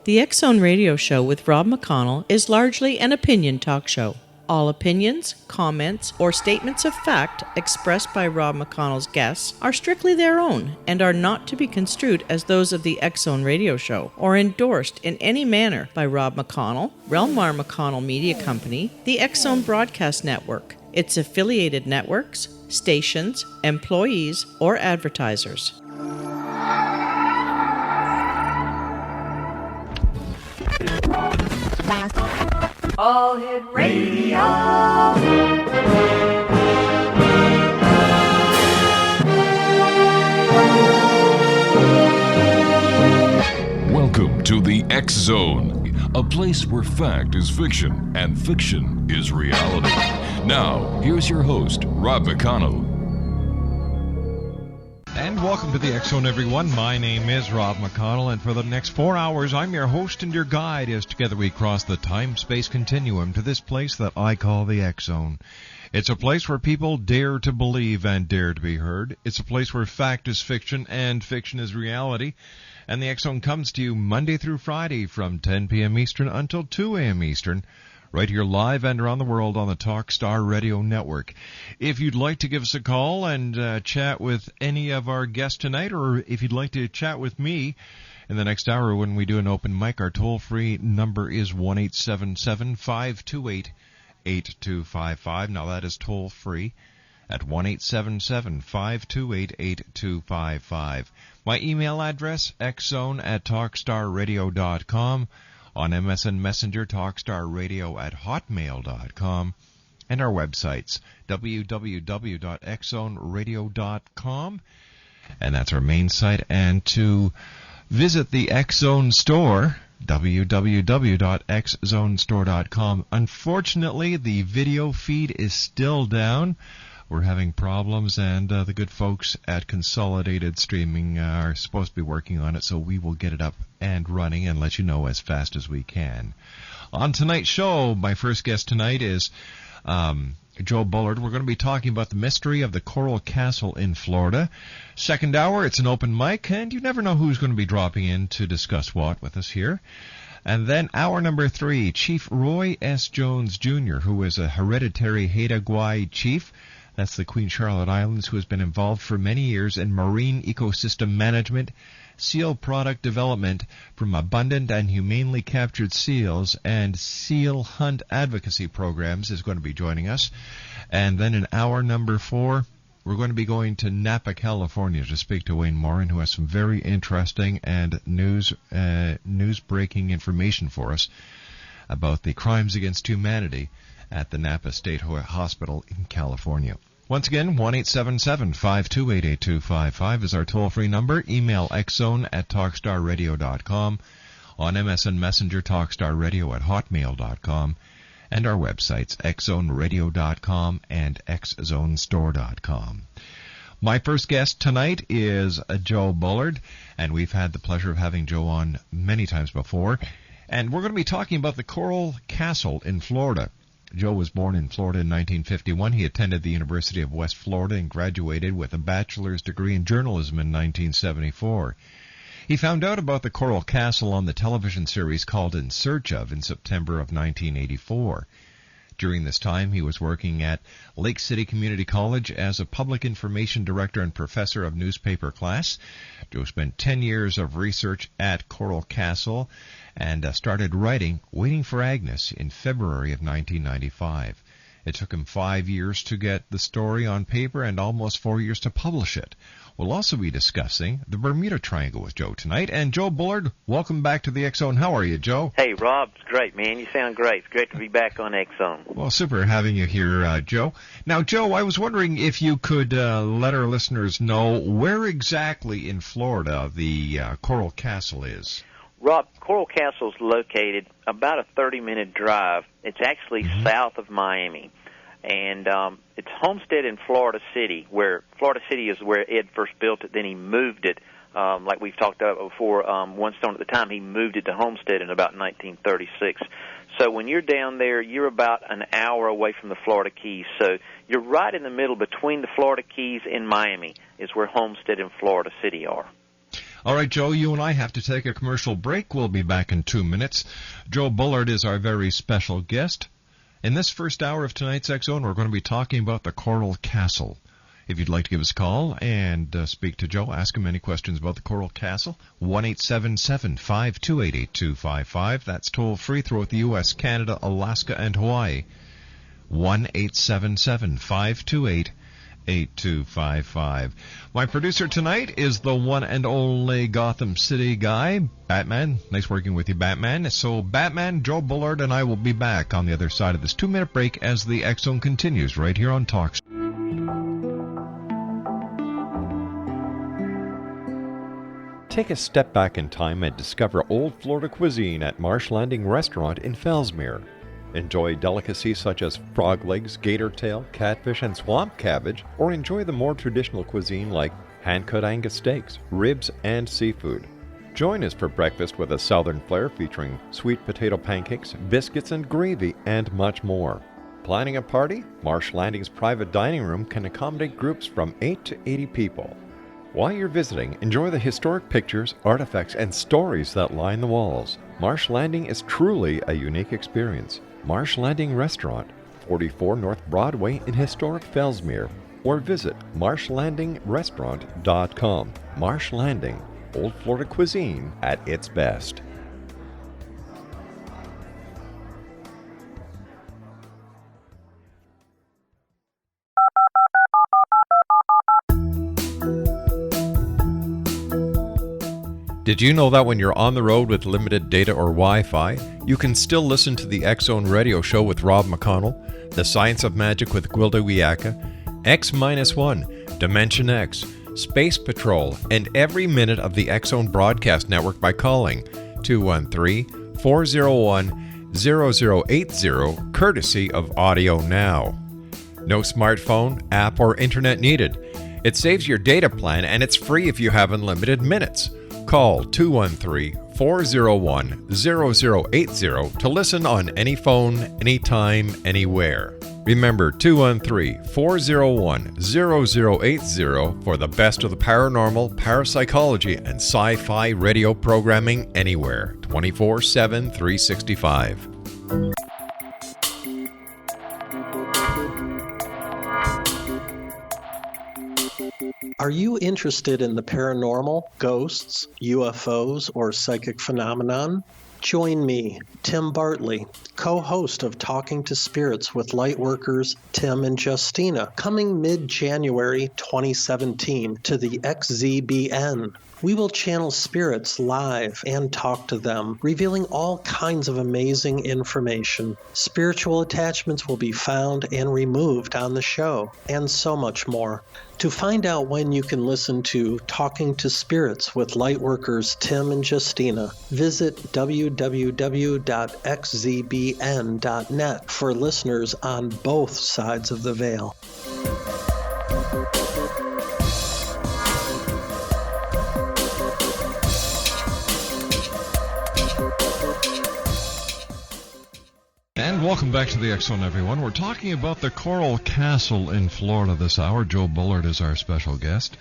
The X-Zone Radio Show with Rob McConnell is largely an opinion talk show. All opinions, comments, or statements of fact expressed by Rob McConnell's guests are strictly their own and are not to be construed as those of the X-Zone Radio Show or endorsed in any manner by Rob McConnell, Relmar McConnell Media Company, the X-Zone Broadcast Network, its affiliated networks, stations, employees, or advertisers. All Hit Radio. Welcome to the X-Zone, a place where fact is fiction and fiction is reality. Now, here's your host, Rob McConnell. And welcome to the X-Zone, everyone. My name is Rob McConnell, and for the next 4 hours, I'm your host and your guide as together we cross the time-space continuum to this place that I call the X-Zone. It's a place where people dare to believe and dare to be heard. It's a place where fact is fiction and fiction is reality. And the X-Zone comes to you Monday through Friday from 10 p.m. Eastern until 2 a.m. Eastern, right here live and around the world on the Talk Star Radio Network. If you'd like to give us a call and chat with any of our guests tonight, or if you'd like to chat with me in the next hour when we do an open mic, our toll-free number is 1-877-528-8255. Now that is toll-free at 1-877-528-8255. My email address, xzone@talkstarradio.com. On MSN Messenger, talkstarradio@hotmail.com, and our websites, www.xzoneradio.com, and that's our main site, and to visit the X-Zone store, www.xzonestore.com. Unfortunately, the video feed is still down. We're having problems, and the good folks at Consolidated Streaming are supposed to be working on it, so we will get it up and running and let you know as fast as we can. On tonight's show, my first guest tonight is Joe Bullard. We're going to be talking about the mystery of the Coral Castle in Florida. Second hour, it's an open mic, and you never know who's going to be dropping in to discuss what with us here. And then hour number 3, Chief Roy S. Jones, Jr., who is a hereditary Haida Gwaii chief. That's the Queen Charlotte Islands, who has been involved for many years in marine ecosystem management, seal product development from abundant and humanely captured seals, and seal hunt advocacy programs, is going to be joining us. And then in hour number 4, we're going to be going to Napa, California to speak to Wayne Morin, who has some very interesting and news-breaking information for us about the crimes against humanity at the Napa State Hospital in California. Once again, 1-877-528-8255 is our toll-free number. Email xzone@talkstarradio.com. On MSN Messenger, talkstarradio@hotmail.com. And our websites, xzoneradio.com and xzonestore.com. My first guest tonight is Joe Bullard, and we've had the pleasure of having Joe on many times before. And we're going to be talking about the Coral Castle in Florida. Joe was born in Florida in 1951. He attended the University of West Florida and graduated with a bachelor's degree in journalism in 1974. He found out about the Coral Castle on the television series called In Search Of in September of 1984. During this time, he was working at Lake City Community College as a public information director and professor of newspaper class. Joe spent 10 years of research at Coral Castle and started writing Waiting for Agnes in February of 1995. It took him 5 years to get the story on paper and almost 4 years to publish it. We'll also be discussing the Bermuda Triangle with Joe tonight. And Joe Bullard, welcome back to the X-Zone. How are you, Joe? Hey, Rob. It's great, man. You sound great. It's great to be back on X-Zone. Well, super having you here, Joe. Now, Joe, I was wondering if you could let our listeners know where exactly in Florida the Coral Castle is. Rob, Coral Castle's located about a 30-minute drive. It's actually south of Miami. And it's homestead in Florida City, where Florida City is where Ed first built it. Then he moved it, like we've talked about before, One Stone at the time. He moved it to Homestead in about 1936. So when you're down there, you're about an hour away from the Florida Keys. So you're right in the middle between the Florida Keys and Miami is where Homestead and Florida City are. All right, Joe, you and I have to take a commercial break. We'll be back in 2 minutes. Joe Bullard is our very special guest. In this first hour of tonight's X-Zone, we're going to be talking about the Coral Castle. If you'd like to give us a call and speak to Joe, ask him any questions about the Coral Castle, 1-877-528-8255. That's toll-free throughout the U.S., Canada, Alaska, and Hawaii. 1-877-528-8255. My producer tonight is the one and only Gotham City guy, Batman. Nice working with you, Batman. So, Batman, Joe Bullard, and I will be back on the other side of this 2-minute break as the X-Zone continues right here on Talk. Take a step back in time and discover old Florida cuisine at Marsh Landing Restaurant in Fellsmere. Enjoy delicacies such as frog legs, gator tail, catfish, and swamp cabbage, or enjoy the more traditional cuisine like hand-cut Angus steaks, ribs, and seafood. Join us for breakfast with a southern flair featuring sweet potato pancakes, biscuits, and gravy, and much more. Planning a party? Marsh Landing's private dining room can accommodate groups from 8 to 80 people. While you're visiting, enjoy the historic pictures, artifacts, and stories that line the walls. Marsh Landing is truly a unique experience. Marsh Landing Restaurant, 44 North Broadway in historic Fellsmere, or visit marshlandingrestaurant.com. Marsh Landing, old Florida cuisine at its best. Did you know that when you're on the road with limited data or Wi-Fi, you can still listen to the X-Zone radio show with Rob McConnell, The Science of Magic with Gwilda Wiyaka, X-1, Dimension X, Space Patrol, and every minute of the X-Zone broadcast network by calling 213-401-0080, courtesy of Audio Now. No smartphone, app, or internet needed. It saves your data plan and it's free if you have unlimited minutes. Call 213-401-0080 to listen on any phone, anytime, anywhere. Remember 213-401-0080 for the best of the paranormal, parapsychology, and sci-fi radio programming anywhere, 24/7, 365. Are you interested in the paranormal, ghosts, UFOs, or psychic phenomenon? Join me, Tim Bartley, co-host of Talking to Spirits with Lightworkers Tim and Justina, coming mid-January 2017 to the XZBN. We will channel spirits live and talk to them, revealing all kinds of amazing information. Spiritual attachments will be found and removed on the show, and so much more. To find out when you can listen to Talking to Spirits with Lightworkers Tim and Justina, visit www.xzbn.net for listeners on both sides of the veil. And welcome back to the X-Zone, everyone. We're talking about the Coral Castle in Florida this hour. Joe Bullard is our special guest.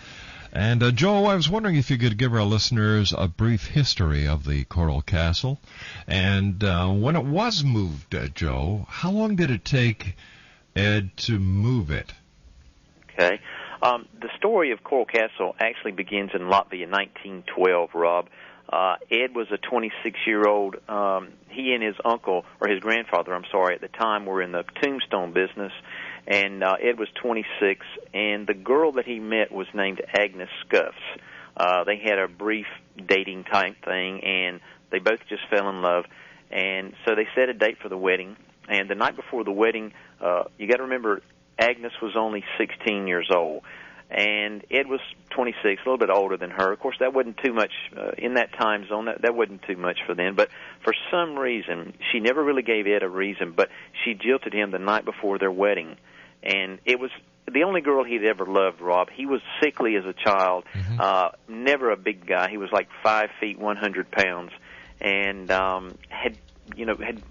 And Joe, I was wondering if you could give our listeners a brief history of the Coral Castle. And when it was moved, Joe, how long did it take Ed to move it? Okay. The story of Coral Castle actually begins in Latvia in 1912, Rob. Ed was a 26-year-old. He and his uncle, or his grandfather, at the time, were in the tombstone business, and Ed was 26, and the girl that he met was named Agnes Scuffs. They had a brief dating type thing, and they both just fell in love, and so they set a date for the wedding, and the night before the wedding, you got to remember, Agnes was only 16 years old. And Ed was 26, a little bit older than her. Of course, that wasn't too much in that time zone. That wasn't too much for them. But for some reason, she never really gave Ed a reason, but she jilted him the night before their wedding. And it was the only girl he'd ever loved, Rob. He was sickly as a child, never a big guy. He was like 5 feet, 100 pounds, and had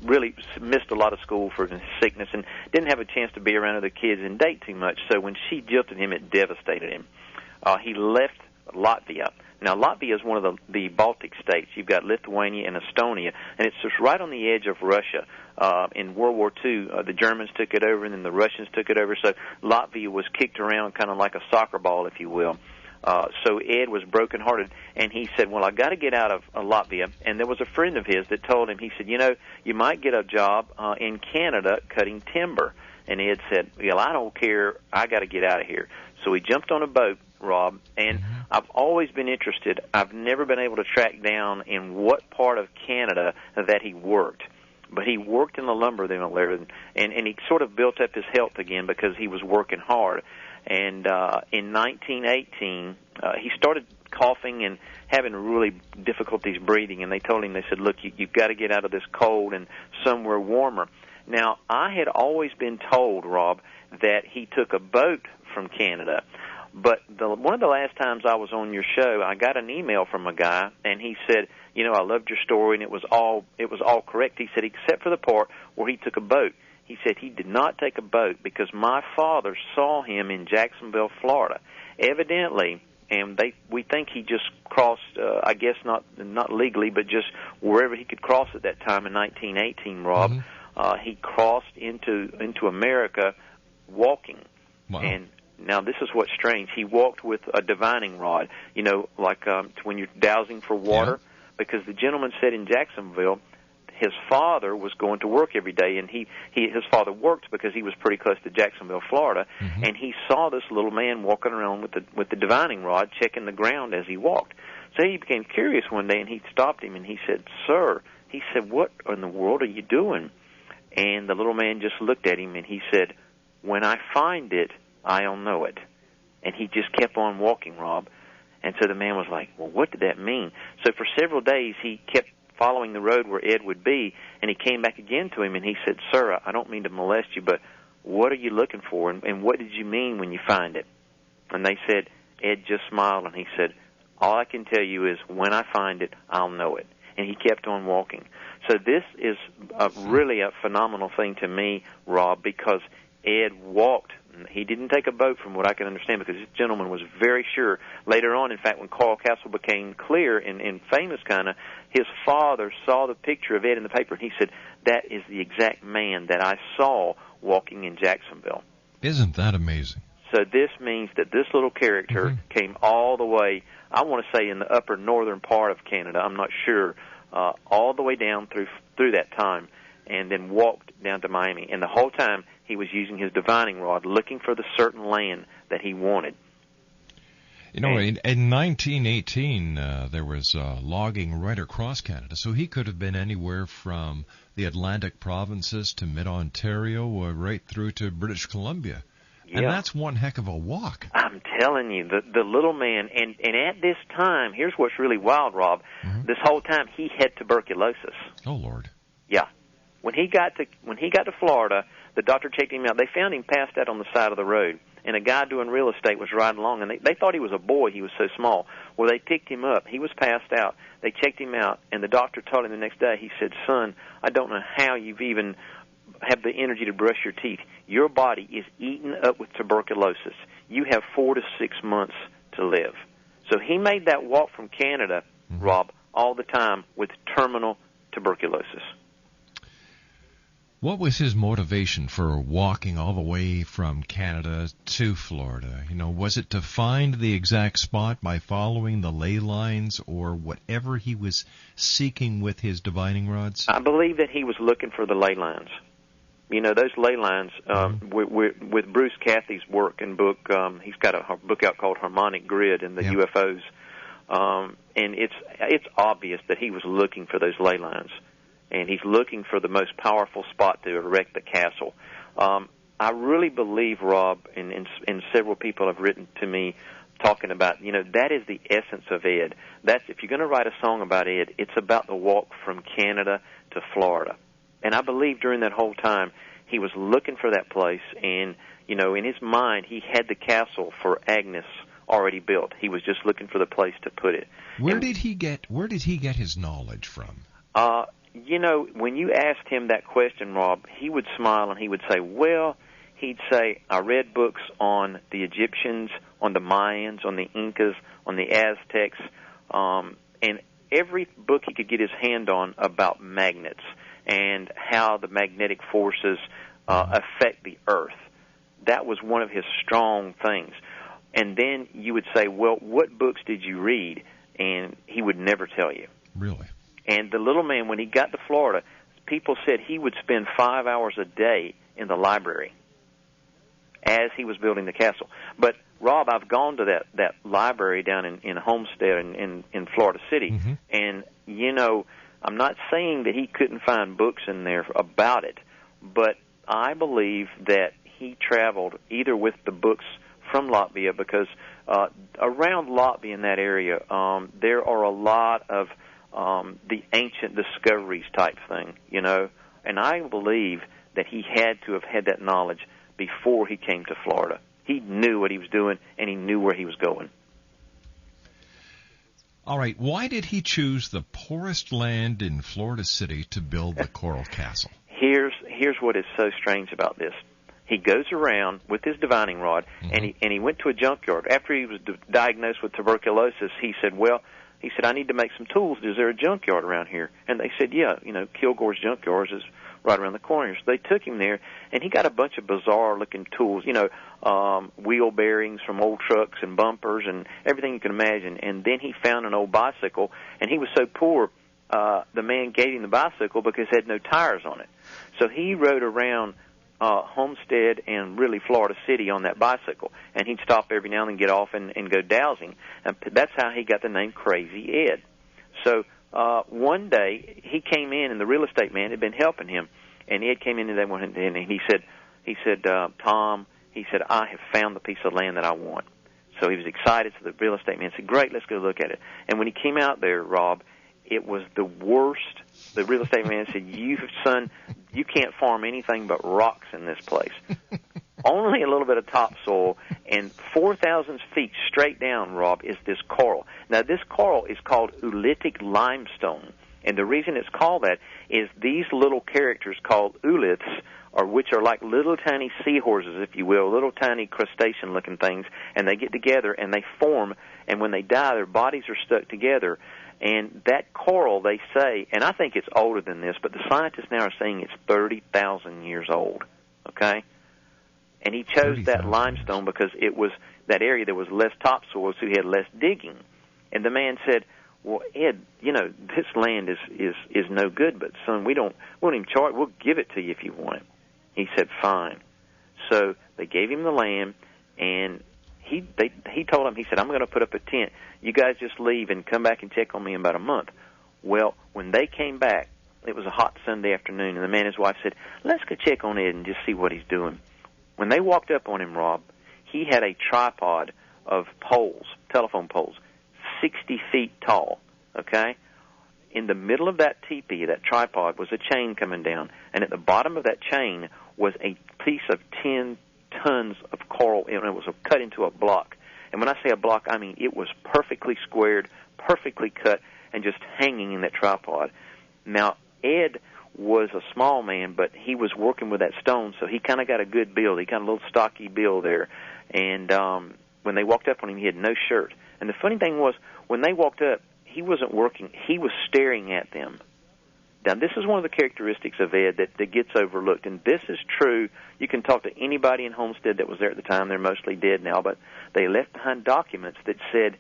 really missed a lot of school for sickness and didn't have a chance to be around other kids and date too much. So when she jilted him, it devastated him. He left Latvia Now, Latvia is one of the Baltic states. You've got Lithuania and Estonia, and it's just right on the edge of Russia. In World War II, the Germans took it over, and then the Russians took it over. So Latvia was kicked around kind of like a soccer ball, if you will. So Ed was brokenhearted, and he said, well, I got to get out of Latvia. And there was a friend of his that told him, he said, you might get a job in Canada cutting timber. And Ed said, well, I don't care. I got to get out of here. So he jumped on a boat, Rob, and I've always been interested. I've never been able to track down in what part of Canada that he worked. But he worked in the lumber there, and he sort of built up his health again because he was working hard. And in 1918, he started coughing and having really difficulties breathing, and they told him, they said, look, you've got to get out of this cold and somewhere warmer. Now, I had always been told, Rob, that he took a boat from Canada. But one of the last times I was on your show, I got an email from a guy, and he said, I loved your story, and it was all correct. He said, except for the part where he took a boat. He said he did not take a boat because my father saw him in Jacksonville, Florida. Evidently, and we think he just crossed, I guess not legally, but just wherever he could cross at that time in 1918, Rob. He crossed into America walking. Wow. And now this is what's strange. He walked with a divining rod, like when you're dowsing for water, because the gentleman said in Jacksonville his father was going to work every day, and his father worked because he was pretty close to Jacksonville, Florida, and he saw this little man walking around with the divining rod, checking the ground as he walked. So he became curious one day, and he stopped him, and he said, "Sir," he said, "what in the world are you doing?" And the little man just looked at him, and he said, "When I find it, I'll know it." And he just kept on walking, Rob. And so the man was like, well, what did that mean? So for several days he kept following the road where Ed would be, and he came back again to him, and he said, "Sir, I don't mean to molest you, but what are you looking for, and what did you mean when you find it?" And they said, Ed just smiled, and he said, "All I can tell you is when I find it, I'll know it." And he kept on walking. So this is really a phenomenal thing to me, Rob, because Ed walked. He didn't take a boat, from what I can understand, because this gentleman was very sure. Later on, in fact, when Carl Castle became clear and famous kind of, his father saw the picture of Ed in the paper, and he said, "That is the exact man that I saw walking in Jacksonville." Isn't that amazing? So this means that this little character came all the way, I want to say in the upper northern part of Canada, I'm not sure, all the way down through that time, and then walked down to Miami. And the whole time he was using his divining rod, looking for the certain land that he wanted. In 1918, there was logging right across Canada, so he could have been anywhere from the Atlantic provinces to mid-Ontario, right through to British Columbia. Yeah. And that's one heck of a walk. I'm telling you, the little man, and at this time, here's what's really wild, Rob. This whole time he had tuberculosis. Oh, Lord. Yeah. When he got to Florida, the doctor checked him out. They found him passed out on the side of the road, and a guy doing real estate was riding along, and they thought he was a boy. He was so small. Well, they picked him up. He was passed out. They checked him out, and the doctor told him the next day, he said, "Son, I don't know how you've even have the energy to brush your teeth. Your body is eaten up with tuberculosis. You have 4 to 6 months to live." So he made that walk from Canada, Rob, all the time with terminal tuberculosis. What was his motivation for walking all the way from Canada to Florida? Was it to find the exact spot by following the ley lines or whatever he was seeking with his divining rods? I believe that he was looking for the ley lines. Those ley lines, with Bruce Cathy's work and book, he's got a book out called Harmonic Grid and the UFOs, and it's obvious that he was looking for those ley lines. And he's looking for the most powerful spot to erect the castle. I really believe, Rob, and several people have written to me talking about, that is the essence of Ed. If you're going to write a song about Ed, it's about the walk from Canada to Florida. And I believe during that whole time he was looking for that place, and, in his mind he had the castle for Agnes already built. He was just looking for the place to put it. Where did he get his knowledge from? When you asked him that question, Rob, he would smile and he would say, I read books on the Egyptians, on the Mayans, on the Incas, on the Aztecs, and every book he could get his hand on about magnets and how the magnetic forces affect the Earth. That was one of his strong things. And then you would say, well, what books did you read? And he would never tell you. Really? And the little man, when he got to Florida, people said he would spend 5 hours a day in the library as he was building the castle. But, Rob, I've gone to that library down in Homestead in Florida City, and, you know, I'm not saying that he couldn't find books in there about it, but I believe that he traveled either with the books from Latvia, because around Latvia in that area, there are a lot of the ancient discoveries type thing, you know, and I believe that he had to have had that knowledge before he came to Florida. He knew what he was doing, and he knew where he was going. All right, why did he choose the poorest land in Florida City to build the Coral Castle? Here's what is so strange about this. He goes around with his divining rod, and he went to a junkyard. After he was diagnosed with tuberculosis, he said, I need to make some tools. Is there a junkyard around here? And they said, yeah, you know, Kilgore's Junkyards is right around the corner. So they took him there, and he got a bunch of bizarre-looking tools, you know, wheel bearings from old trucks and bumpers and everything you can imagine. And then he found an old bicycle, and he was so poor, the man gave him the bicycle because it had no tires on it. So he rode around Homestead and really Florida City on that bicycle, and he'd stop every now and then, get off and go dowsing, and that's how he got the name Crazy Ed. So one day he came in, and the real estate man had been helping him, and Ed came in and he said, Tom, he said, I have found the piece of land that I want. So he was excited. So the real estate man said, great, let's go look at it. And when he came out there, Rob, it was the worst. The real estate man said, son, you can't farm anything but rocks in this place. Only a little bit of topsoil, and 4,000 feet straight down, Rob, is this coral. Now, this coral is called oolitic limestone, and the reason it's called that is these little characters called ooliths, which are like little tiny seahorses, if you will, little tiny crustacean-looking things, and they get together and they form, and when they die, their bodies are stuck together. And that coral, they say, and I think it's older than this, but the scientists now are saying it's 30,000 years old, okay? And he chose that limestone because it was that area there was less topsoil, so he had less digging. And the man said, well, Ed, you know, this land is no good, but son, we won't even charge. We'll give it to you if you want it. He said, fine. So they gave him the land, and he told him, he said, I'm going to put up a tent. You guys just leave and come back and check on me in about a month. Well, when they came back, it was a hot Sunday afternoon, and the man and his wife said, let's go check on Ed and just see what he's doing. When they walked up on him, Rob, he had a tripod of poles, telephone poles, 60 feet tall, okay? In the middle of that teepee, that tripod, was a chain coming down, and at the bottom of that chain was a piece of 10 tons of coral, and it was cut into a block. And when I say a block, I mean it was perfectly squared, perfectly cut, and just hanging in that tripod. Now, Ed was a small man, but he was working with that stone, so he kind of got a good build. He got a little stocky build there. And when they walked up on him, he had no shirt. And the funny thing was, when they walked up, he wasn't working. He was staring at them. Now, this is one of the characteristics of Ed that gets overlooked, and this is true. You can talk to anybody in Homestead that was there at the time. They're mostly dead now, but they left behind documents that said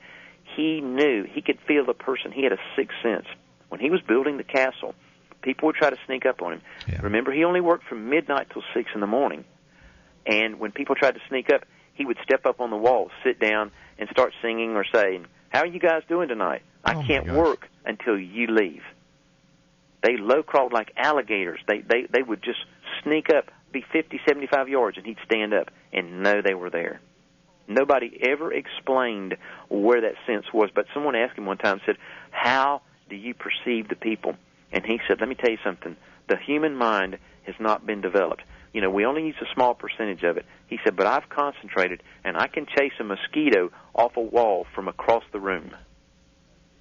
he knew, he could feel the person. He had a sixth sense. When he was building the castle, people would try to sneak up on him. Yeah. Remember, he only worked from midnight till 6 in the morning, and when people tried to sneak up, he would step up on the wall, sit down, and start singing or saying, how are you guys doing tonight? I can't work until you leave. They low-crawled like alligators. They would just sneak up, be 50, 75 yards, and he'd stand up and know they were there. Nobody ever explained where that sense was, but someone asked him one time, said, how do you perceive the people? And he said, let me tell you something. The human mind has not been developed. You know, we only use a small percentage of it. He said, but I've concentrated, and I can chase a mosquito off a wall from across the room.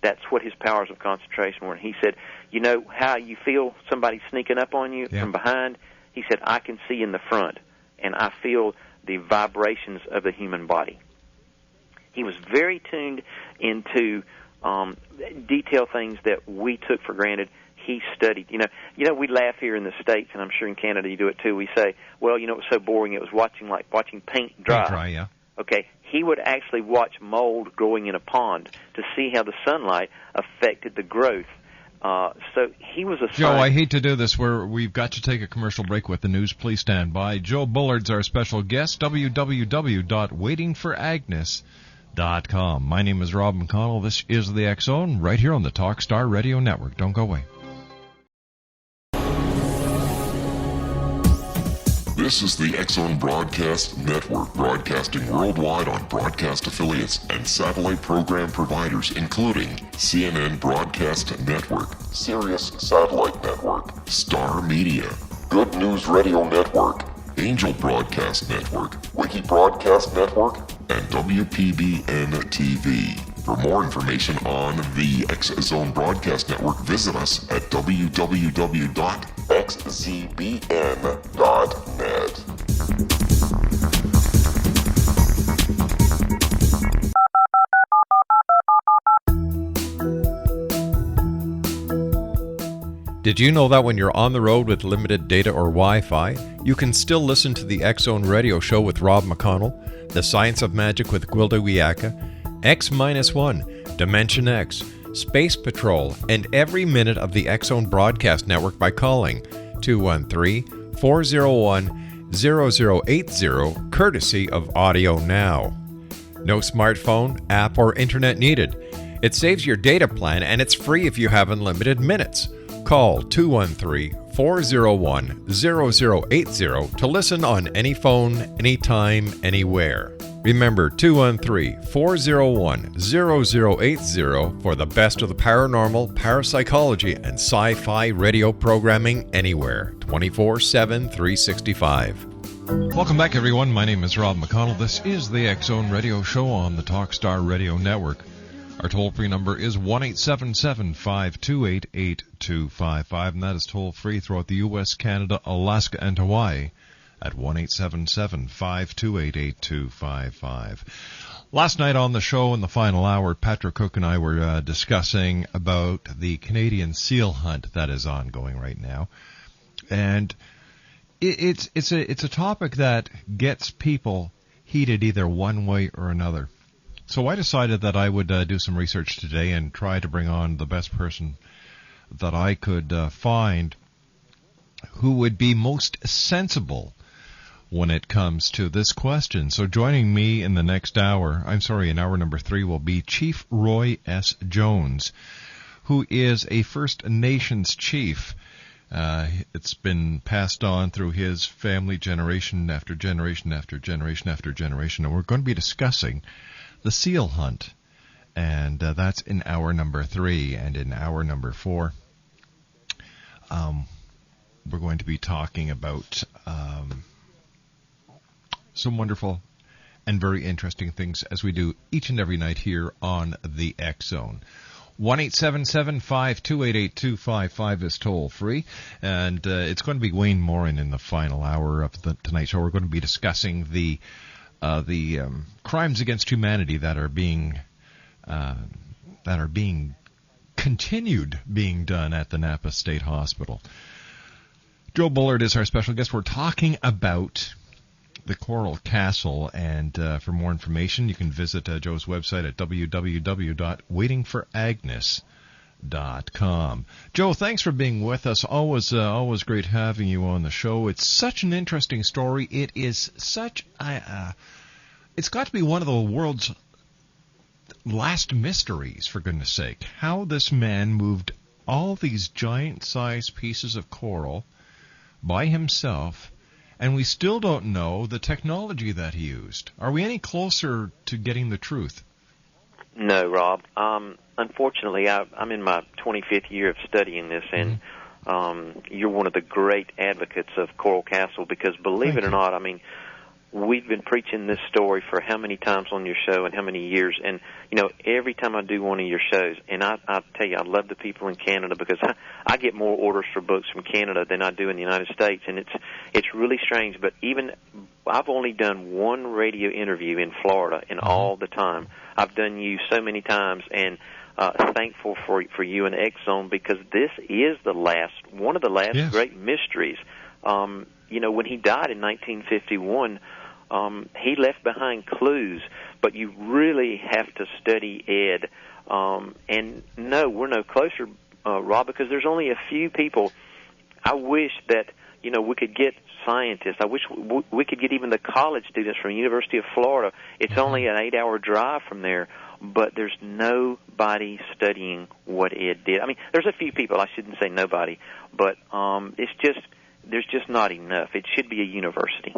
That's what his powers of concentration were. And he said, you know how you feel somebody sneaking up on you from behind? He said, I can see in the front, and I feel the vibrations of the human body. He was very tuned into detail things that we took for granted. He studied. You know, we laugh here in the States, and I'm sure in Canada you do it too. We say, well, it was so boring. It was watching paint dry. Paint dry, yeah. Okay, he would actually watch mold growing in a pond to see how the sunlight affected the growth. So he was a Joe, I hate to do this. We've got to take a commercial break with the news. Please stand by. Joe Bullard's our special guest. www.waitingforagnes.com. My name is Rob McConnell. This is the X Zone right here on the Talkstar Radio Network. Don't go away. This is the X Zone Broadcast Network, broadcasting worldwide on broadcast affiliates and satellite program providers, including CNN Broadcast Network, Sirius Satellite Network, Star Media, Good News Radio Network, Angel Broadcast Network, Wiki Broadcast Network, and WPBN TV. For more information on the X Zone Broadcast Network, visit us at www.xzbn.net. Did you know that when you're on the road with limited data or Wi-Fi, you can still listen to the X Zone Radio Show with Rob McConnell, The Science of Magic with Gwilda Wiyaka, X-1, Dimension X, Space Patrol, and every minute of the X Zone Broadcast Network by calling 213-401-0080, courtesy of Audio Now. No smartphone, app, or internet needed. It saves your data plan, and it's free if you have unlimited minutes. Call 213-401-0080 to listen on any phone, anytime, anywhere. Remember, 213-401-0080 for the best of the paranormal, parapsychology, and sci-fi radio programming anywhere, 24/7, 365. Welcome back, everyone. My name is Rob McConnell. This is the X Zone Radio Show on the Talkstar Radio Network. Our toll-free number is 1-877-528-8255, and that is toll-free throughout the U.S., Canada, Alaska, and Hawaii at 1-877-528-8255. Last night on the show, in the final hour, Patrick Cook and I were discussing about the Canadian seal hunt that is ongoing right now. And it's a topic that gets people heated either one way or another. So I decided that I would do some research today and try to bring on the best person that I could find who would be most sensible when it comes to this question. So joining me in the next hour, in hour number 3, will be Chief Roy S. Jones, who is a First Nations chief. It's been passed on through his family generation after generation after generation after generation, and we're going to be discussing the seal hunt, and that's in hour number 3. And in hour number 4, we're going to be talking about some wonderful and very interesting things, as we do each and every night here on the X Zone. 1-877-528-8255 is toll free, and it's going to be Wayne Morin in the final hour of the tonight's show. We're going to be discussing the crimes against humanity that are being continued being done at the Napa State Hospital. Joe Bullard is our special guest. We're talking about the Coral Castle, and for more information, you can visit Joe's website at www.waitingforagnes.com. Joe, thanks for being with us. Always great having you on the show. It's such an interesting story. It is such it's got to be one of the world's last mysteries, for goodness sake. How this man moved all these giant-sized pieces of coral by himself, and we still don't know the technology that he used. Are we any closer to getting the truth? No, Rob. Unfortunately, I'm in my 25th year of studying this, and you're one of the great advocates of Coral Castle, because believe it or not, I mean, we've been preaching this story for how many times on your show and how many years, and every time I do one of your shows, and I tell you, I love the people in Canada, because I get more orders for books from Canada than I do in the United States, and it's really strange. But even I've only done one radio interview in Florida in all the time. I've done you so many times, and thankful for you and X Zone, because this is one of the last great mysteries. When he died in 1951, he left behind clues, but you really have to study Ed. And no, we're no closer, Rob, because there's only a few people. I wish that, we could get scientists. I wish we could get even the college students from the University of Florida. It's only an 8-hour drive from there, but there's nobody studying what Ed did. I mean, there's a few people. I shouldn't say nobody, but there's just not enough. It should be a university.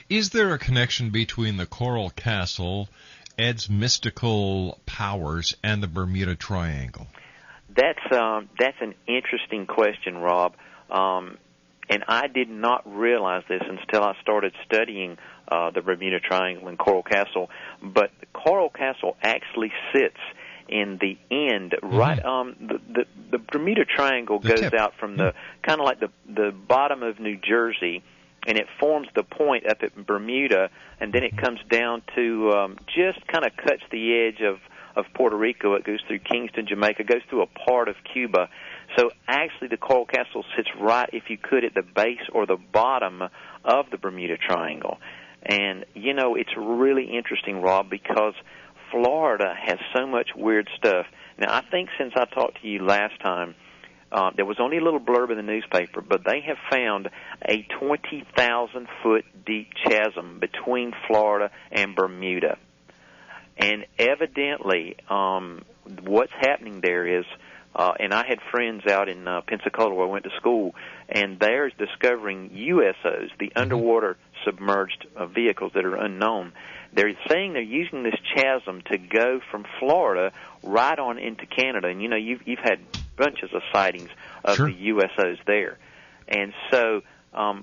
Is there a connection between the Coral Castle, Ed's mystical powers, and the Bermuda Triangle? That's an interesting question, Rob. And I did not realize this until I started studying the Bermuda Triangle and Coral Castle. But the Coral Castle actually sits in the end, right? The Bermuda Triangle goes out from the kind of like the bottom of New Jersey, and it forms the point up at Bermuda, and then it comes down to just kind of cuts the edge of Puerto Rico. It goes through Kingston, Jamaica, goes through a part of Cuba. So actually the Coral Castle sits right, if you could, at the base or the bottom of the Bermuda Triangle. And, it's really interesting, Rob, because Florida has so much weird stuff. Now, I think since I talked to you last time, there was only a little blurb in the newspaper, but they have found a 20,000-foot deep chasm between Florida and Bermuda. And evidently, what's happening there is, and I had friends out in Pensacola where I went to school, and they're discovering USOs, the underwater submerged vehicles that are unknown. They're saying they're using this chasm to go from Florida right on into Canada. And, you've had bunches of sightings of the USOs there. And so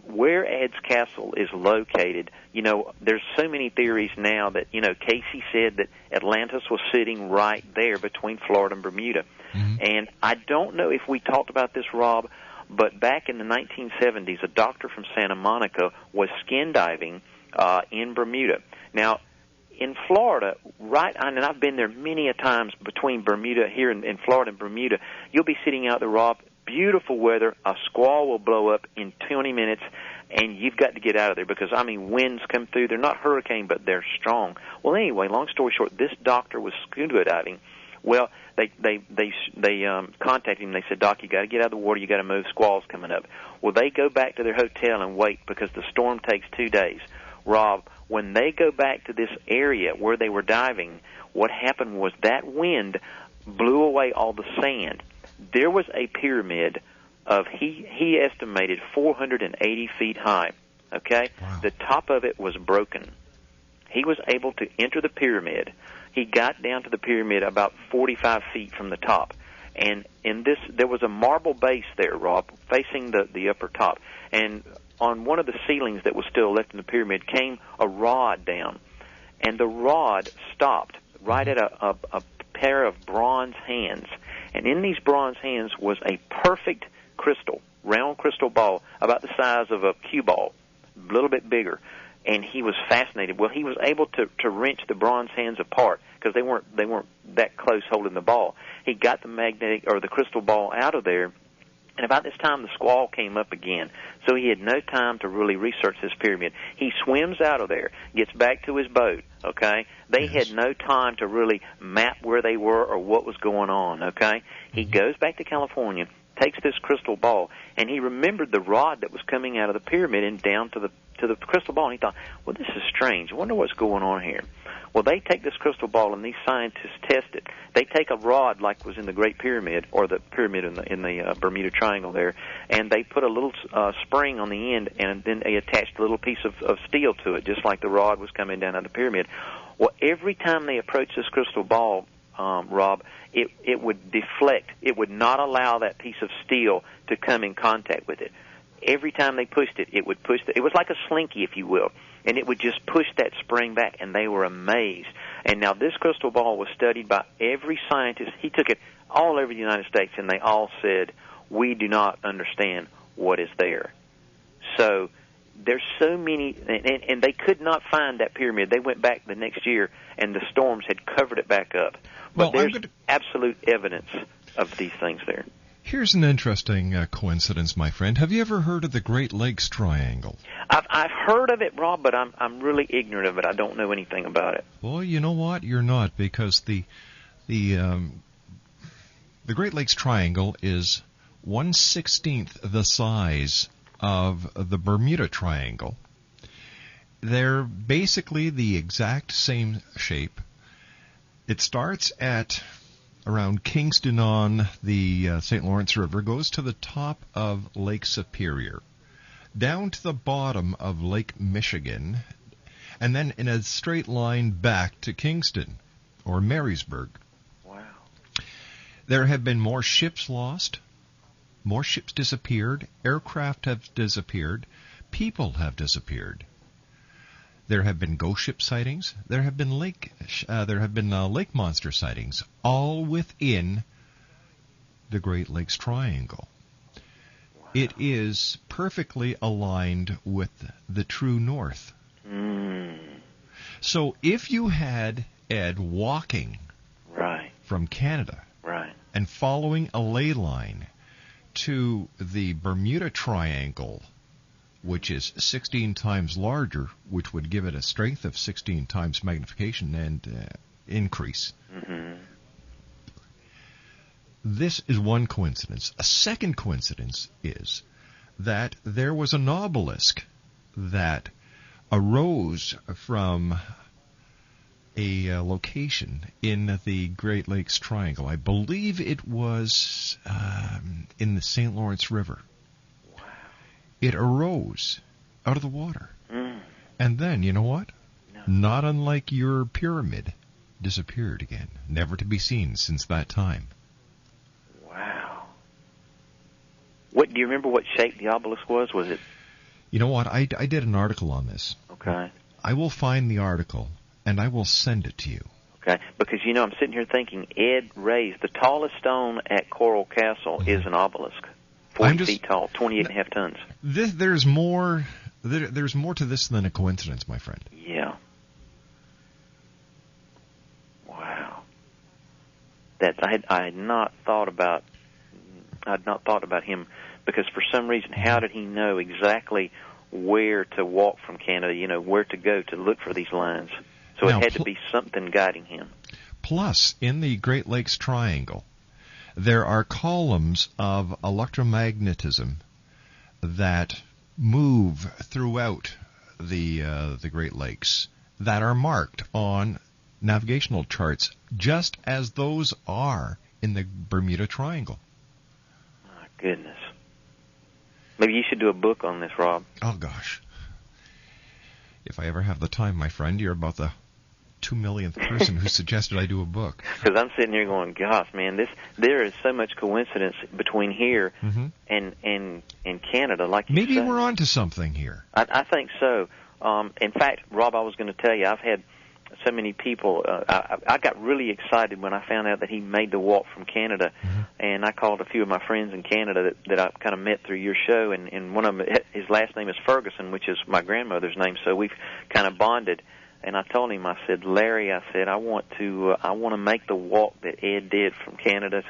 where Ed's Castle is located, there's so many theories now that, Casey said that Atlantis was sitting right there between Florida and Bermuda. And I don't know if we talked about this, Rob, but back in the 1970s, a doctor from Santa Monica was skin diving in Bermuda. Now, in Florida, and I've been there many a times between Bermuda, here in Florida and Bermuda, you'll be sitting out there, Rob, beautiful weather, a squall will blow up in 20 minutes, and you've got to get out of there because, winds come through. They're not hurricane, but they're strong. Well, anyway, long story short, this doctor was scuba diving. Well, they contacted him. They said, Doc, you got to get out of the water. You got to move. Squall's coming up. Well, they go back to their hotel and wait because the storm takes 2 days. Rob, when they go back to this area where they were diving, what happened was that wind blew away all the sand. There was a pyramid of, he estimated, 480 feet high, okay? Wow. The top of it was broken. He was able to enter the pyramid. He got down to the pyramid about 45 feet from the top. And there was a marble base there, Rob, facing the upper top. And on one of the ceilings that was still left in the pyramid came a rod down. And the rod stopped right at a pair of bronze hands. And in these bronze hands was a perfect crystal, round crystal ball, about the size of a cue ball, a little bit bigger. And he was fascinated. Well, he was able to wrench the bronze hands apart because they weren't that close holding the ball. He got the crystal ball out of there, and about this time the squall came up again. So he had no time to really research this pyramid. He swims out of there, gets back to his boat, okay? They had no time to really map where they were or what was going on, okay? He goes back to California, takes this crystal ball, and he remembered the rod that was coming out of the pyramid and down to the crystal ball, and he thought, well, this is strange. I wonder what's going on here. Well, they take this crystal ball, and these scientists test it. They take a rod like was in the Great Pyramid, or the pyramid in the Bermuda Triangle there, and they put a little spring on the end, and then they attached a little piece of steel to it, just like the rod was coming down out of the pyramid. Well, every time they approached this crystal ball, Rob, it would deflect. It would not allow that piece of steel to come in contact with it. Every time they pushed it, it would push it was like a slinky, if you will, and it would just push that spring back, and they were amazed. And now this crystal ball was studied by every scientist. He took it all over the United States, and they all said, we do not understand what is there. So there's so many, and they could not find that pyramid. They went back the next year, and the storms had covered it back up. But there's absolute evidence of these things there. Here's an interesting coincidence, my friend. Have you ever heard of the Great Lakes Triangle? I've heard of it, Rob, but I'm really ignorant of it. I don't know anything about it. Well, you know what? You're not, because the Great Lakes Triangle is 1/16 the size of the Bermuda Triangle. They're basically the exact same shape. It starts at around Kingston on the St. Lawrence River, goes to the top of Lake Superior, down to the bottom of Lake Michigan, and then in a straight line back to Kingston or Marysburg. Wow. There have been more ships lost, more ships disappeared, aircraft have disappeared, people have disappeared. There have been ghost ship sightings. There have been lake monster sightings, all within the Great Lakes Triangle. Wow. It is perfectly aligned with the true north. So if you had Ed walking from Canada and following a ley line to the Bermuda Triangle, which is 16 times larger, which would give it a strength of 16 times magnification and increase. Mm-hmm. This is one coincidence. A second coincidence is that there was an obelisk that arose from a location in the Great Lakes Triangle. I believe it was in the St. Lawrence River. It arose out of the water. And then, you know what? No. Not unlike your pyramid, disappeared again, never to be seen since that time. Wow. What do you remember what shape the obelisk was? Was it? You know what? I did an article on this. Okay. I will find the article, and I will send it to you. Okay, because, you know, I'm sitting here thinking Ed raised the tallest stone at Coral Castle is an obelisk. 40 feet tall, 28.5 tons. There's more to this than a coincidence, my friend. Yeah. Wow. I had not thought about him, because for some reason, how did he know exactly where to walk from Canada? You know, where to go to look for these lines? So it had to be something guiding him. Plus, in the Great Lakes Triangle, there are columns of electromagnetism that move throughout the Great Lakes that are marked on navigational charts, just as those are in the Bermuda Triangle. My goodness. Maybe you should do a book on this, Rob. Oh, gosh. If I ever have the time, my friend, you're about the 2 millionth person who suggested I do a book. Because I'm sitting here going, gosh, man, there is so much coincidence between here and Canada. Like you maybe say. We're on to something here. I think so. In fact, Rob, I was going to tell you, I've had so many people. I got really excited when I found out that he made the walk from Canada, and I called a few of my friends in Canada that I kind of met through your show, and one of them, his last name is Ferguson, which is my grandmother's name, so we've kind of bonded. And I told him, I said, Larry, I said, I want to make the walk that Ed did from Canada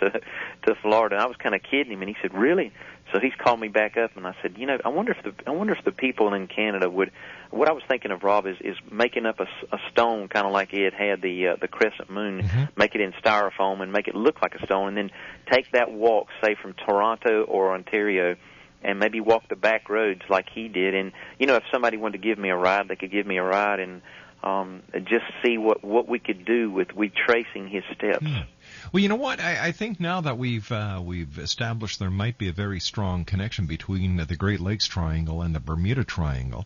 to Florida. And I was kind of kidding him, and he said, really? So he's called me back up, and I said, you know, I wonder if the people in Canada would. What I was thinking of, Rob, is making up a stone, kind of like Ed had the crescent moon, make it in styrofoam and make it look like a stone, and then take that walk, say from Toronto or Ontario, and maybe walk the back roads like he did. And you know, if somebody wanted to give me a ride, they could give me a ride, and just see what we could do with retracing his steps. Well, you know what? I think now that we've established there might be a very strong connection between the Great Lakes Triangle and the Bermuda Triangle,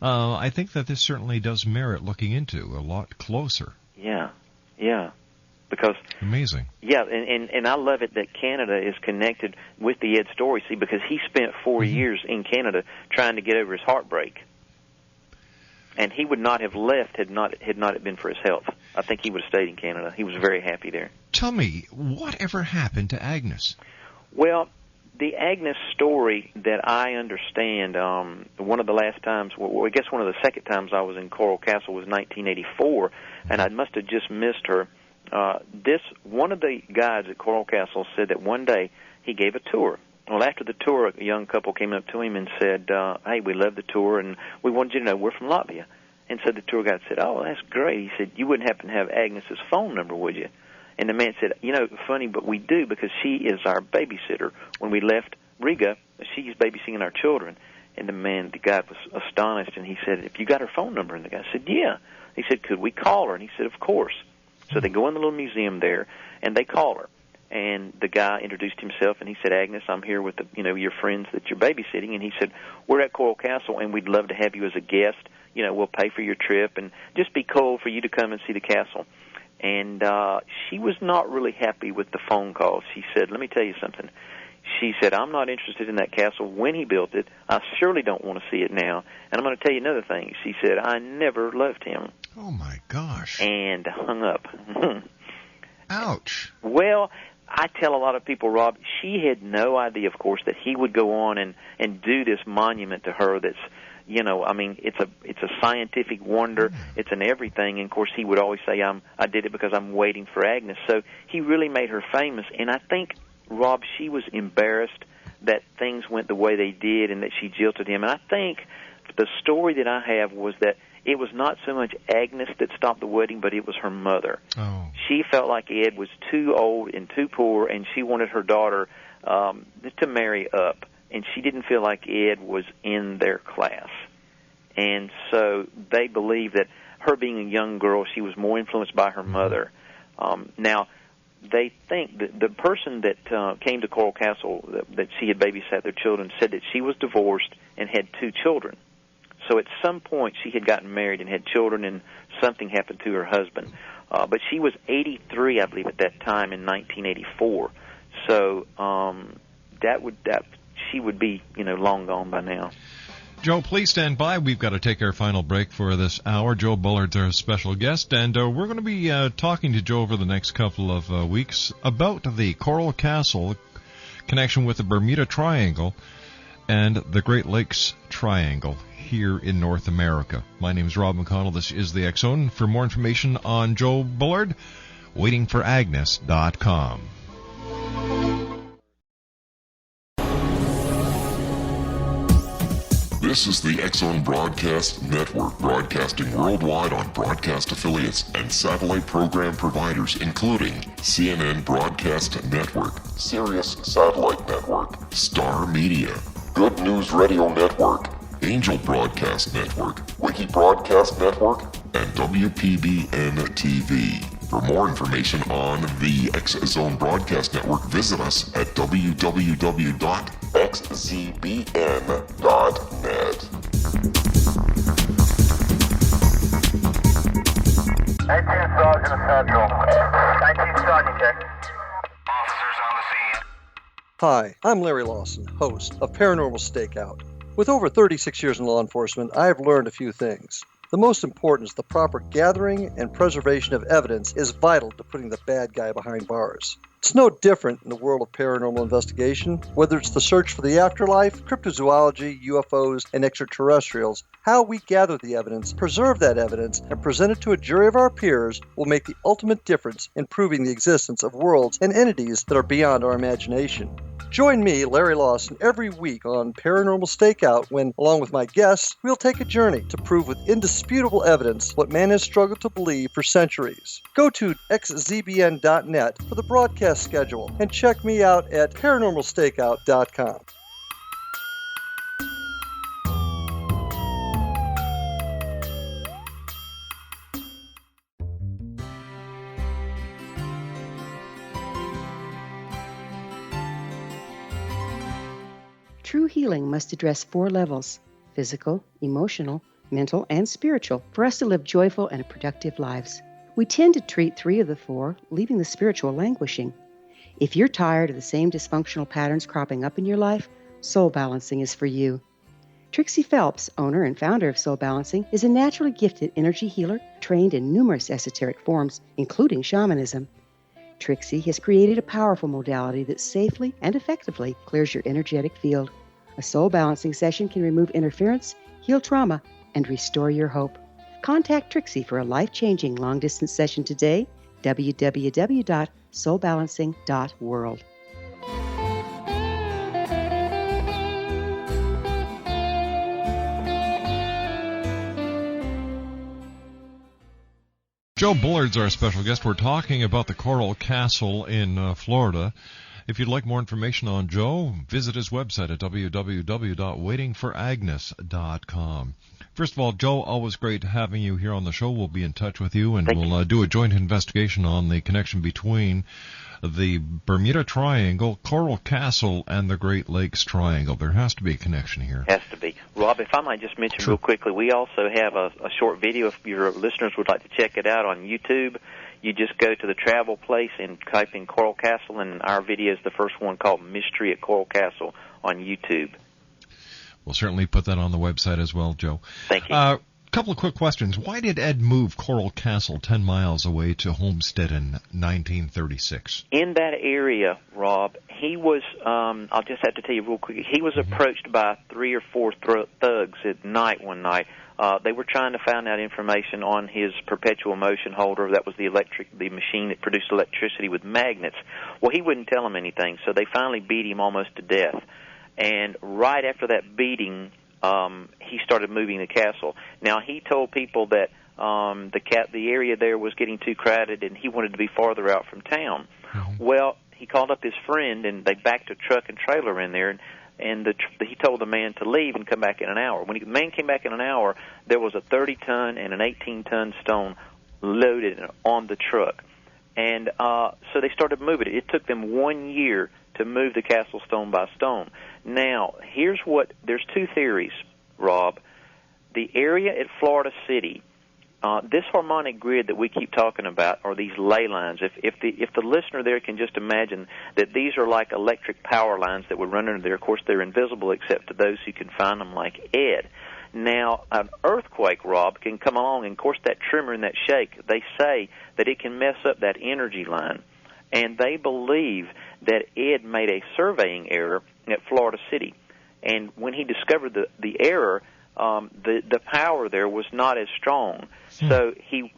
I think that this certainly does merit looking into a lot closer. Yeah. Because amazing. Yeah, and I love it that Canada is connected with the Ed story. See, because he spent 4 years in Canada trying to get over his heartbreak. And he would not have left had not it been for his health. I think he would have stayed in Canada. He was very happy there. Tell me, whatever happened to Agnes? Well, the Agnes story that I understand, one of the last times, well, I guess one of the second times I was in Coral Castle was 1984, and I must have just missed her. One of the guides at Coral Castle said that one day he gave a tour. Well, after the tour, a young couple came up to him and said, hey, we love the tour, and we wanted you to know we're from Latvia. And so the tour guide said, oh, that's great. He said, you wouldn't happen to have Agnes's phone number, would you? And the man said, funny, but we do, because she is our babysitter. When we left Riga, she's babysitting our children. And the guy was astonished, and he said, if you got her phone number? And the guy said, yeah. He said, could we call her? And he said, of course. So they go in the little museum there, and they call her. And the guy introduced himself, and he said, Agnes, I'm here with your friends that you're babysitting. And he said, we're at Coral Castle, and we'd love to have you as a guest. We'll pay for your trip, and just be cool for you to come and see the castle. And she was not really happy with the phone call. She said, let me tell you something. She said, I'm not interested in that castle when he built it. I surely don't want to see it now. And I'm going to tell you another thing. She said, I never loved him. Oh, my gosh. And hung up. Ouch. Well, I tell a lot of people, Rob, she had no idea, of course, that he would go on and do this monument to her that's, it's a scientific wonder. It's an everything. And, of course, he would always say, I did it because I'm waiting for Agnes. So he really made her famous. And I think, Rob, she was embarrassed that things went the way they did and that she jilted him. And I think the story that I have was that it was not so much Agnes that stopped the wedding, but it was her mother. Oh. She felt like Ed was too old and too poor, and she wanted her daughter to marry up. And she didn't feel like Ed was in their class. And so they believe that her being a young girl, she was more influenced by her mother. Now, they think that the person that came to Coral Castle that she had babysat their children said that she was divorced and had 2 children. So at some point she had gotten married and had children, and something happened to her husband. But she was 83, I believe, at that time in 1984. So she would be, long gone by now. Joe, please stand by. We've got to take our final break for this hour. Joe Bullard's our special guest, and we're going to be talking to Joe over the next couple of weeks about the Coral Castle connection with the Bermuda Triangle and the Great Lakes Triangle here in North America. My name is Rob McConnell. This is the X Zone. For more information on Joe Bullard, waitingforagnes.com. This is the X Zone Broadcast Network, broadcasting worldwide on broadcast affiliates and satellite program providers, including CNN Broadcast Network, Sirius Satellite Network, Star Media, Good News Radio Network, Angel Broadcast Network, Wiki Broadcast Network, and WPBN TV. For more information on the X Zone Broadcast Network, visit us at www.xzbn.net. Hi, I'm Larry Lawson, host of Paranormal Stakeout. With over 36 years in law enforcement, I have learned a few things. The most important is the proper gathering and preservation of evidence is vital to putting the bad guy behind bars. It's no different in the world of paranormal investigation. Whether it's the search for the afterlife, cryptozoology, UFOs, and extraterrestrials, how we gather the evidence, preserve that evidence, and present it to a jury of our peers will make the ultimate difference in proving the existence of worlds and entities that are beyond our imagination. Join me, Larry Lawson, every week on Paranormal Stakeout when, along with my guests, we'll take a journey to prove with indisputable evidence what man has struggled to believe for centuries. Go to xzbn.net for the broadcast schedule and check me out at paranormalstakeout.com. True healing must address 4 levels: physical, emotional, mental, and spiritual, for us to live joyful and productive lives. We tend to treat 3 of the 4, leaving the spiritual languishing. If you're tired of the same dysfunctional patterns cropping up in your life, Soul Balancing is for you. Trixie Phelps, owner and founder of Soul Balancing, is a naturally gifted energy healer trained in numerous esoteric forms, including shamanism. Trixie has created a powerful modality that safely and effectively clears your energetic field. A soul balancing session can remove interference, heal trauma, and restore your hope. Contact Trixie for a life-changing long-distance session today. www.soulbalancing.world. Joe Bullard's our special guest. We're talking about the Coral Castle in Florida. If you'd like more information on Joe, visit his website at www.waitingforagnes.com. First of all, Joe, always great having you here on the show. We'll be in touch with you, and we'll do a joint investigation on the connection between the Bermuda Triangle, Coral Castle, and the Great Lakes Triangle. There has to be a connection here. Has to be. Rob, if I might just mention real quickly, we also have a short video. If your listeners would like to check it out on YouTube, you just go to the travel place and type in Coral Castle, and our video is the first one called Mystery at Coral Castle on YouTube. We'll certainly put that on the website as well, Joe. Thank you. Couple of quick questions. Why did Ed move Coral Castle 10 miles away to Homestead in 1936? In that area, Rob, he was, I'll just have to tell you real quick, he was approached by 3 or 4 thugs at night one night. They were trying to find out information on his perpetual motion holder. That was the machine that produced electricity with magnets. Well, he wouldn't tell them anything, so they finally beat him almost to death. And right after that beating, he started moving the castle. Now, he told people that the area there was getting too crowded and he wanted to be farther out from town. Well, he called up his friend, and they backed a truck and trailer in there, and he told the man to leave and come back in an hour. When the man came back in an hour, there was a 30-ton and an 18-ton stone loaded on the truck. And so they started moving it. It took them 1 year to move the castle stone by stone. Now, there's 2 theories, Rob. The area at Florida City, this harmonic grid that we keep talking about are these ley lines. If the listener there can just imagine that these are like electric power lines that would run under there. Of course, they're invisible except to those who can find them like Ed. Now, an earthquake, Rob, can come along, and of course that tremor and that shake, they say that it can mess up that energy line. And they believe that Ed made a surveying error at Florida City. And when he discovered the error, the power there was not as strong. So he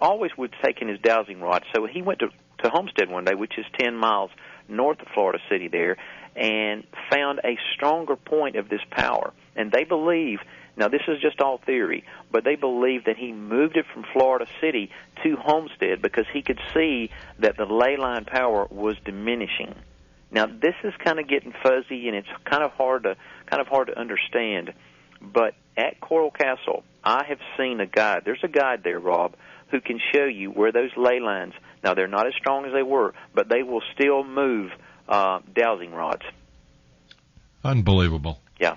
always would take in his dowsing rod. So he went to Homestead one day, which is 10 miles north of Florida City there, and found a stronger point of this power. And they believe, now this is just all theory, but they believe that he moved it from Florida City to Homestead because he could see that the ley line power was diminishing. Now this is kind of getting fuzzy, and it's kind of hard to understand. But at Coral Castle, I have seen a guide. There's a guide there, Rob, who can show you where those ley lines. Now they're not as strong as they were, but they will still move dowsing rods. Unbelievable. Yeah.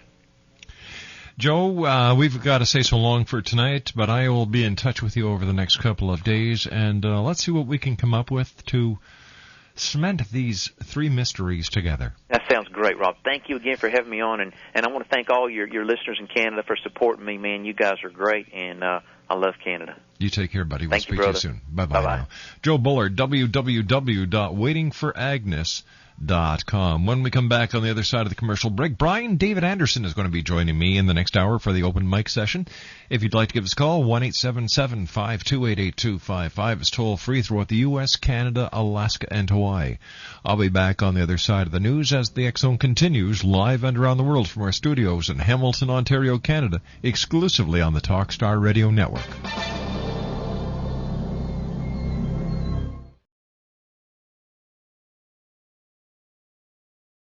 Joe, we've got to say so long for tonight, but I will be in touch with you over the next couple of days, and let's see what we can come up with to cement these 3 mysteries together. That sounds great, Rob. Thank you again for having me on, and I want to thank all your listeners in Canada for supporting me, man. You guys are great, and I love Canada. You take care, buddy. We'll Thank speak you, to you soon. Bye-bye now. Joe Bullard, www.waitingforagnes.com. When we come back on the other side of the commercial break, Brian David Anderson is going to be joining me in the next hour for the open mic session. If you'd like to give us a call, 1-877-528-8255 is toll-free throughout the U.S., Canada, Alaska, and Hawaii. I'll be back on the other side of the news as the X-Zone continues live and around the world from our studios in Hamilton, Ontario, Canada, exclusively on the Talkstar Radio Network.